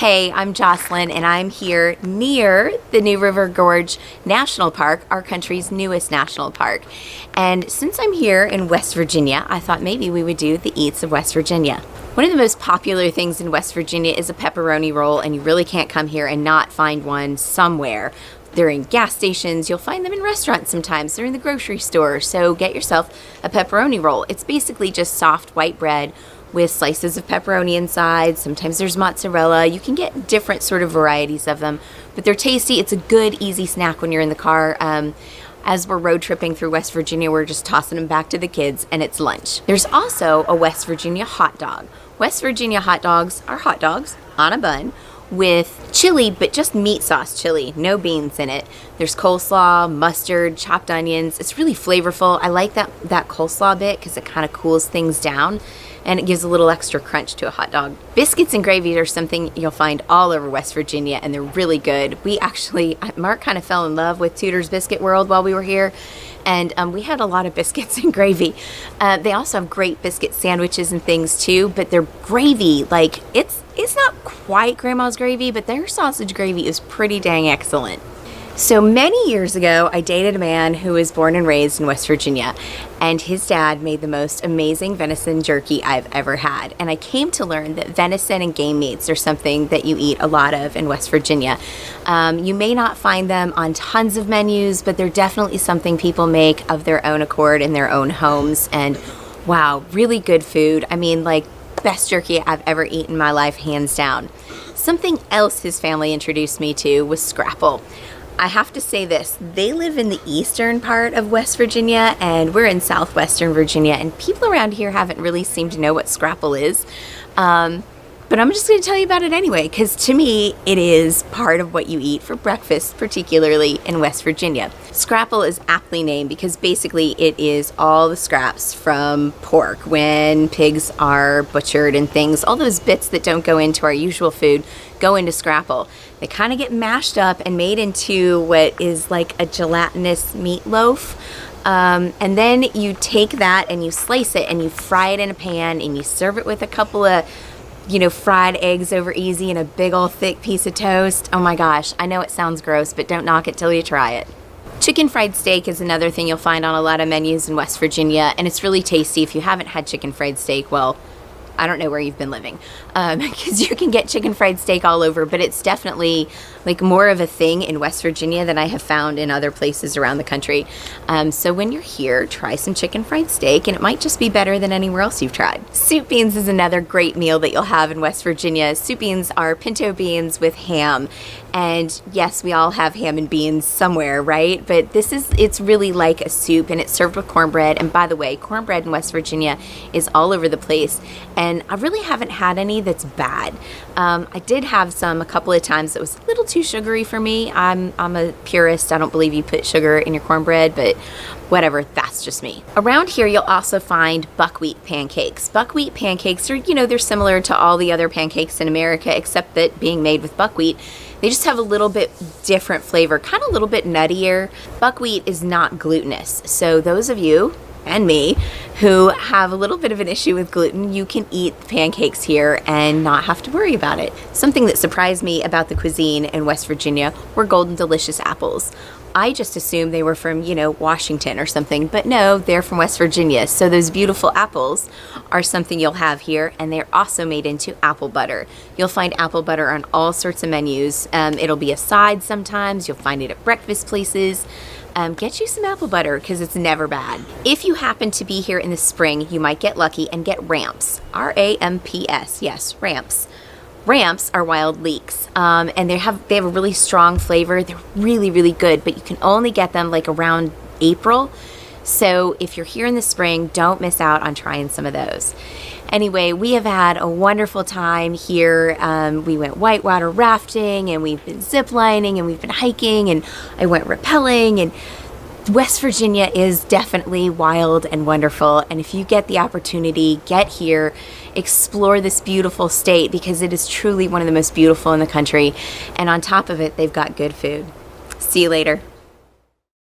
Hey, I'm Jocelyn and I'm here near the New River Gorge National Park, our country's newest national park. And since I'm here in West Virginia, I thought maybe we would do the eats of West Virginia. One of the most popular things in West Virginia is a pepperoni roll, and you really can't come here and not find one somewhere. They're in gas stations, you'll find them in restaurants sometimes, they're in the grocery store, so get yourself a pepperoni roll. It's basically just soft white bread with slices of pepperoni inside. Sometimes there's mozzarella. You can get different sort of varieties of them, but they're tasty. It's a good, easy snack when you're in the car. As we're road tripping through West Virginia, we're just tossing them back to the kids, and it's lunch. There's also a West Virginia hot dog. West Virginia hot dogs are hot dogs on a bun with chili, but just meat sauce chili, no beans in it. There's coleslaw, mustard, chopped onions. It's really flavorful. I like that coleslaw bit because it kind of cools things down and it gives a little extra crunch to a hot dog. Biscuits and gravy are something you'll find all over West Virginia, and they're really good. Mark kind of fell in love with Tudor's Biscuit World while we were here, and we had a lot of biscuits and gravy. They also have great biscuit sandwiches and things too, but their gravy, like it's not quite grandma's gravy, but their sausage gravy is pretty dang excellent. So many years ago, I dated a man who was born and raised in West Virginia, and his dad made the most amazing venison jerky I've ever had. And I came to learn that venison and game meats are something that you eat a lot of in West Virginia. You may not find them on tons of menus, but they're definitely something people make of their own accord in their own homes. And wow, really good food. I mean, like, best jerky I've ever eaten in my life, hands down. Something else his family introduced me to was scrapple. I have to say this, they live in the eastern part of West Virginia and we're in southwestern Virginia, and people around here haven't really seemed to know what scrapple is. But I'm just going to tell you about it anyway, because to me, it is part of what you eat for breakfast, particularly in West Virginia. Scrapple is aptly named because basically it is all the scraps from pork when pigs are butchered and things. All those bits that don't go into our usual food go into scrapple. They kind of get mashed up and made into what is like a gelatinous meatloaf. And then you take that and you slice it and you fry it in a pan and you serve it with a couple of fried eggs over easy and a big old thick piece of toast. Oh my gosh, I know it sounds gross, but don't knock it till you try it. Chicken fried steak is another thing you'll find on a lot of menus in West Virginia, and it's really tasty. If you haven't had chicken fried steak, well, I don't know where you've been living, because you can get chicken fried steak all over, but it's definitely like more of a thing in West Virginia than I have found in other places around the country. So when you're here, try some chicken fried steak, and it might just be better than anywhere else you've tried. Soup beans is another great meal that you'll have in West Virginia. Soup beans are pinto beans with ham. And yes, we all have ham and beans somewhere, right? But it's really like a soup, and it's served with cornbread. And by the way, cornbread in West Virginia is all over the place. And I really haven't had any that's bad. I did have some a couple of times that was a little too sugary for me. I'm a purist. I don't believe you put sugar in your cornbread, but whatever, that's just me. Around here, you'll also find buckwheat pancakes. Buckwheat pancakes are, they're similar to all the other pancakes in America, except that being made with buckwheat, they just have a little bit different flavor, kind of a little bit nuttier. Buckwheat is not glutinous, so those of you and me who have a little bit of an issue with gluten, you can eat the pancakes here and not have to worry about it. Something that surprised me about the cuisine in West Virginia were Golden Delicious apples. I just assumed they were from, Washington or something, but no, they're from West Virginia. So those beautiful apples are something you'll have here, and they're also made into apple butter. You'll find apple butter on all sorts of menus. It'll be a side sometimes. You'll find it at breakfast places. Get you some apple butter because it's never bad. If you happen to be here in the spring, you might get lucky and get ramps. R-A-M-P-S, yes, ramps. Ramps are wild leeks, and they have a really strong flavor. They're really, really good, but you can only get them like around April. So if you're here in the spring, don't miss out on trying some of those. Anyway, we have had a wonderful time here. We went whitewater rafting, and we've been zip lining, and we've been hiking, and I went rappelling, and West Virginia is definitely wild and wonderful, and if you get the opportunity, get here, explore this beautiful state, because it is truly one of the most beautiful in the country, and on top of it, they've got good food. See you later.